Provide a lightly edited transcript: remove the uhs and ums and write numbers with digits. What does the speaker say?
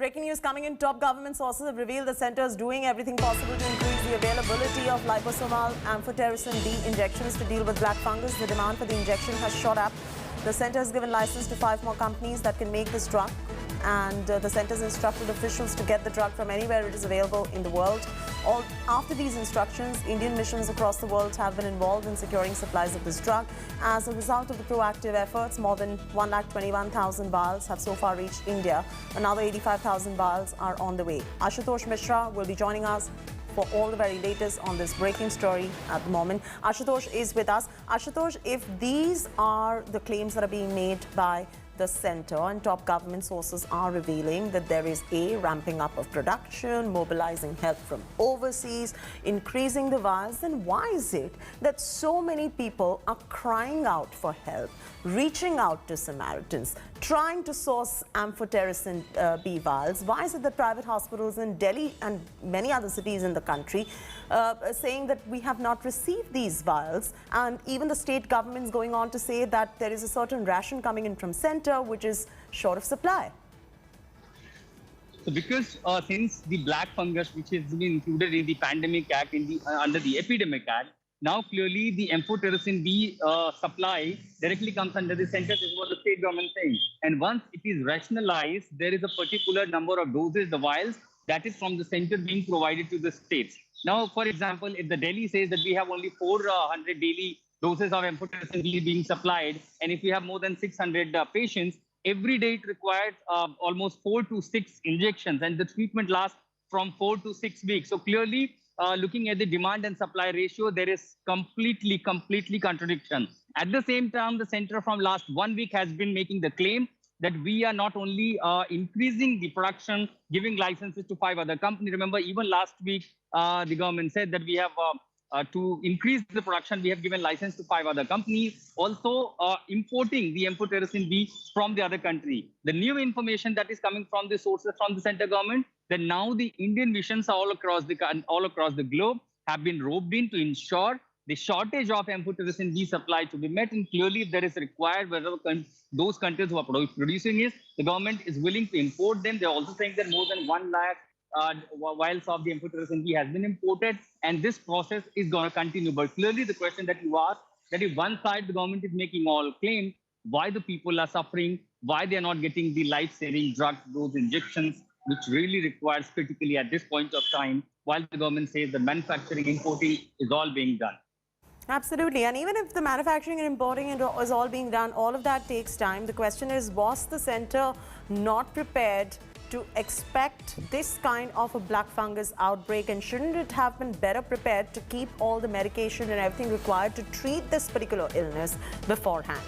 Breaking news coming in. Top government sources have revealed the centre is doing everything possible to increase the availability of liposomal amphotericin B injections to deal with black fungus. The demand for the injection has shot up. The centre has given license to 5 more companies that can make this drug. And the centre has instructed officials to get the drug from anywhere it is available in the world. After these instructions, Indian missions across the world have been involved in securing supplies of this drug. As a result of the proactive efforts, more than 121,000 vials have so far reached India. Another 85,000 vials are on the way. Ashutosh Mishra will be joining us for all the very latest on this breaking story at the moment. Ashutosh is with us. Ashutosh, if these are the claims that are being made by the centre and top government sources are revealing that there is a ramping up of production, mobilizing help from overseas, increasing the vials, then why is it that so many people are crying out for help, reaching out to Samaritans, trying to source amphotericin B vials? Why is it that private hospitals in Delhi and many other cities in the country saying that we have not received these vials, and even the state government's going on to say that there is a certain ration coming in from centre which is short of supply? So because since the black fungus, which has been included in the Pandemic Act, under the Epidemic Act, now clearly the amphotericin B supply directly comes under the centre. This is what the state government is saying. And once it is rationalized, there is a particular number of doses, the vials, that is from the centre being provided to the states. Now, for example, if the Delhi says that we have only 400 daily doses of amphotericin B being supplied, and if we have more than 600 patients, every day it requires almost 4 to 6 injections, and the treatment lasts from 4 to 6 weeks. So clearly, looking at the demand and supply ratio, there is completely contradiction. At the same time, the centre from last 1 week has been making the claim that we are not only increasing the production, giving licenses to 5 other companies. Remember, even last week, the government said that we have to increase the production, we have given license to 5 other companies, also importing the amphotericin B from the other country. The new information that is coming from the sources from the centre government, that now the Indian missions all across the globe have been roped in to ensure the shortage of amphotericin B supply to be met. And clearly, if there is required, whether those countries who are producing it, the government is willing to import them. They're also saying that more than 1 lakh vials of the amphotericin B has been imported, and this process is going to continue. But clearly, the question that you asked, that if one side the government is making all claims, why the people are suffering, why they are not getting the life-saving drugs, those injections, which really requires critically at this point of time, while the government says the manufacturing, importing is all being done. Absolutely. And even if the manufacturing and importing is all being done, all of that takes time. The question is, was the centre not prepared to expect this kind of a black fungus outbreak, and shouldn't it have been better prepared to keep all the medication and everything required to treat this particular illness beforehand?